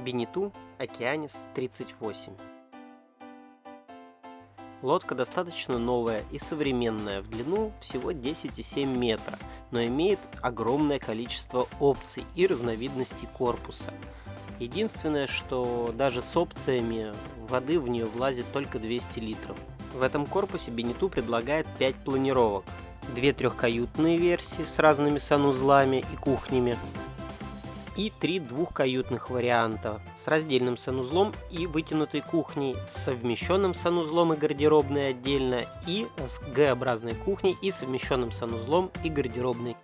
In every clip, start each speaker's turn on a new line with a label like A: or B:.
A: Бенету Океанис 38. Лодка достаточно новая и современная, в длину всего 10,7 метра, но имеет огромное количество опций и разновидностей корпуса. Единственное, что даже с опциями воды в нее влазит только 200 литров. В этом корпусе Бенету предлагает 5 планировок. 2 трехкаютные версии с разными санузлами и кухнями, и 3 двухкаютных варианта с раздельным санузлом и вытянутой кухней, с совмещенным санузлом и гардеробной отдельно, и с Г-образной кухней и совмещенным санузлом и гардеробной.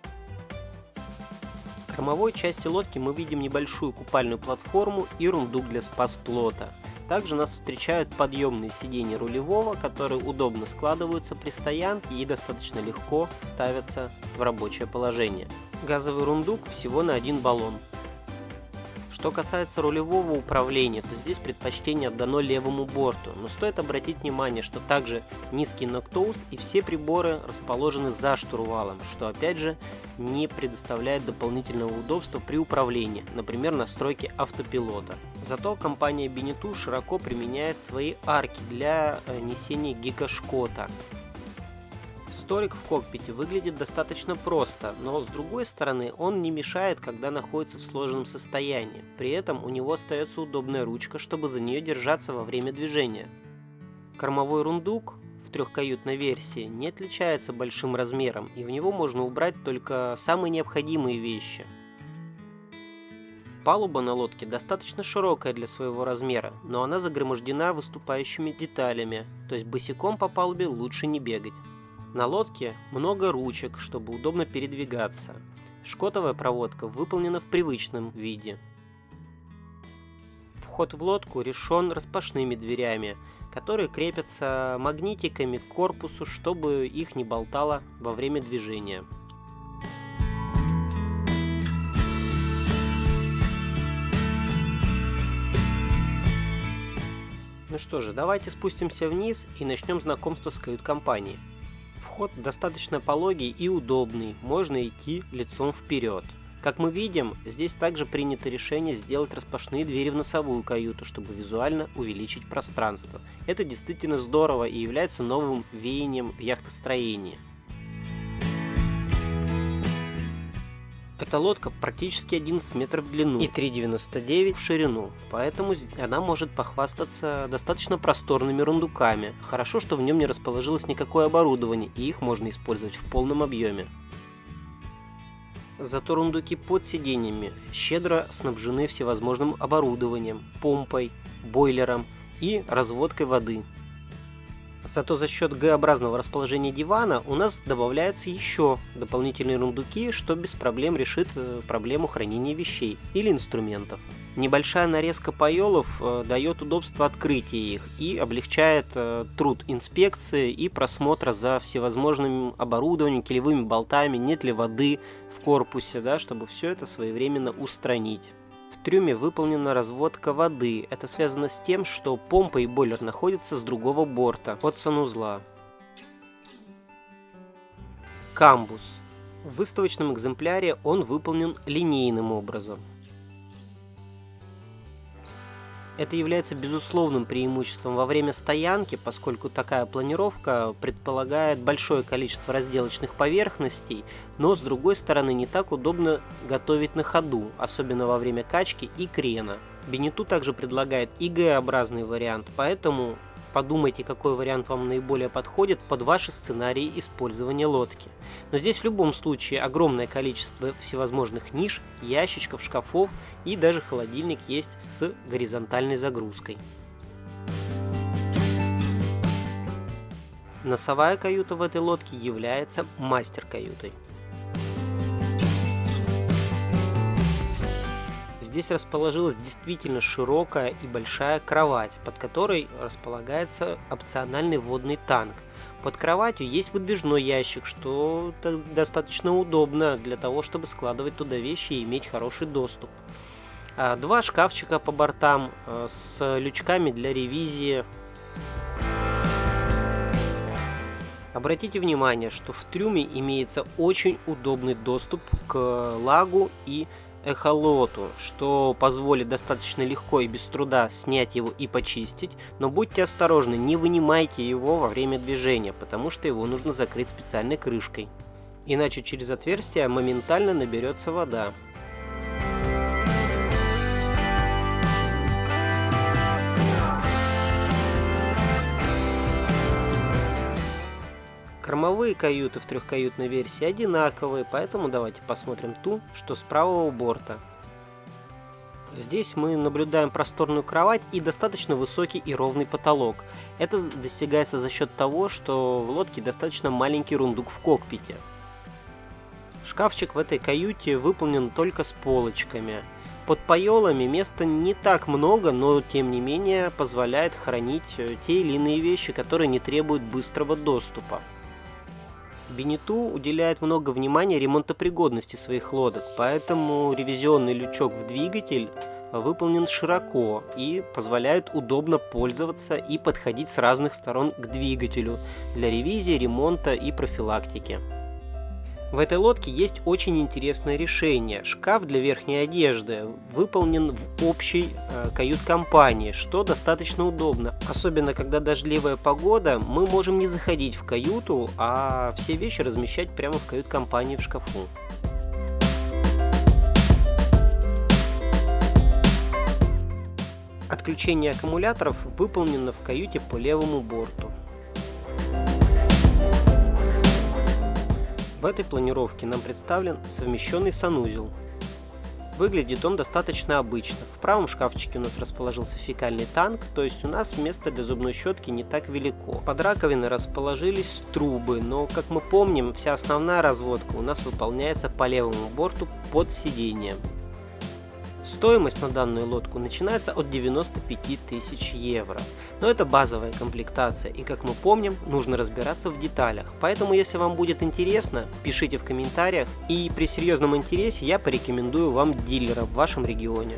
A: В кормовой части лодки мы видим небольшую купальную платформу и рундук для спас-плота. Также нас встречают подъемные сиденья рулевого, которые удобно складываются при стоянке и достаточно легко ставятся в рабочее положение. Газовый рундук всего на один баллон. Что касается рулевого управления, то здесь предпочтение отдано левому борту, но стоит обратить внимание, что также низкий ногтоуз и все приборы расположены за штурвалом, что опять же не предоставляет дополнительного удобства при управлении, например, настройки автопилота. Зато компания Бенету широко применяет свои арки для несения гигашкота. Столик в кокпите выглядит достаточно просто, но с другой стороны он не мешает, когда находится в сложенном состоянии. При этом у него остается удобная ручка, чтобы за нее держаться во время движения. Кормовой рундук в трехкаютной версии не отличается большим размером, и в него можно убрать только самые необходимые вещи. Палуба на лодке достаточно широкая для своего размера, но она загромождена выступающими деталями, то есть босиком по палубе лучше не бегать. На лодке много ручек, чтобы удобно передвигаться. Шкотовая проводка выполнена в привычном виде. Вход в лодку решен распашными дверями, которые крепятся магнитиками к корпусу, чтобы их не болтало во время движения. Ну что же, давайте спустимся вниз и начнем знакомство с кают-компанией. Вход достаточно пологий и удобный, можно идти лицом вперед. Как мы видим, здесь также принято решение сделать распашные двери в носовую каюту, чтобы визуально увеличить пространство. Это действительно здорово и является новым веянием в яхтостроении. Эта лодка практически 11 метров в длину и 3,99 в ширину, поэтому она может похвастаться достаточно просторными рундуками. Хорошо, что в нем не расположилось никакое оборудование, и их можно использовать в полном объеме. Зато рундуки под сиденьями щедро снабжены всевозможным оборудованием, помпой, бойлером и разводкой воды. Зато за счет Г-образного расположения дивана у нас добавляются еще дополнительные рундуки, что без проблем решит проблему хранения вещей или инструментов. Небольшая нарезка паёлов дает удобство открытия их и облегчает труд инспекции и просмотра за всевозможным оборудованием, килевыми болтами, нет ли воды в корпусе, чтобы все это своевременно устранить. В трюме выполнена разводка воды. Это связано с тем, что помпа и бойлер находятся с другого борта, от санузла. Камбуз. В выставочном экземпляре он выполнен линейным образом. Это является безусловным преимуществом во время стоянки, поскольку такая планировка предполагает большое количество разделочных поверхностей, но с другой стороны не так удобно готовить на ходу, особенно во время качки и крена. Бенету также предлагает и Г-образный вариант, поэтому подумайте, какой вариант вам наиболее подходит под ваши сценарии использования лодки. Но здесь в любом случае огромное количество всевозможных ниш, ящичков, шкафов и даже холодильник есть с горизонтальной загрузкой. Носовая каюта в этой лодке является мастер-каютой. Здесь расположилась действительно широкая и большая кровать, под которой располагается опциональный водный танк. Под кроватью есть выдвижной ящик, что достаточно удобно для того, чтобы складывать туда вещи и иметь хороший доступ. 2 шкафчика по бортам с лючками для ревизии. Обратите внимание, что в трюме имеется очень удобный доступ к лагу и эхолоту, что позволит достаточно легко и без труда снять его и почистить, но будьте осторожны, не вынимайте его во время движения, потому что его нужно закрыть специальной крышкой. Иначе через отверстие моментально наберется вода. Кормовые каюты в трехкаютной версии одинаковые, поэтому давайте посмотрим ту, что с правого борта. Здесь мы наблюдаем просторную кровать и достаточно высокий и ровный потолок. Это достигается за счет того, что в лодке достаточно маленький рундук в кокпите. Шкафчик в этой каюте выполнен только с полочками. Под поелами места не так много, но тем не менее позволяет хранить те или иные вещи, которые не требуют быстрого доступа. Бенету уделяет много внимания ремонтопригодности своих лодок, поэтому ревизионный лючок в двигатель выполнен широко и позволяет удобно пользоваться и подходить с разных сторон к двигателю для ревизии, ремонта и профилактики. В этой лодке есть очень интересное решение. Шкаф для верхней одежды выполнен в общей кают-компании, что достаточно удобно. Особенно, когда дождливая погода, мы можем не заходить в каюту, а все вещи размещать прямо в кают-компании в шкафу. Отключение аккумуляторов выполнено в каюте по левому борту. В этой планировке нам представлен совмещенный санузел. Выглядит он достаточно обычно. В правом шкафчике у нас расположился фекальный танк, то есть у нас место для зубной щетки не так велико. Под раковиной расположились трубы, но, как мы помним, вся основная разводка у нас выполняется по левому борту под сиденьем. Стоимость на данную лодку начинается от 95 тысяч евро. Но это базовая комплектация, и, как мы помним, нужно разбираться в деталях. Поэтому, если вам будет интересно, пишите в комментариях, и при серьезном интересе я порекомендую вам дилера в вашем регионе.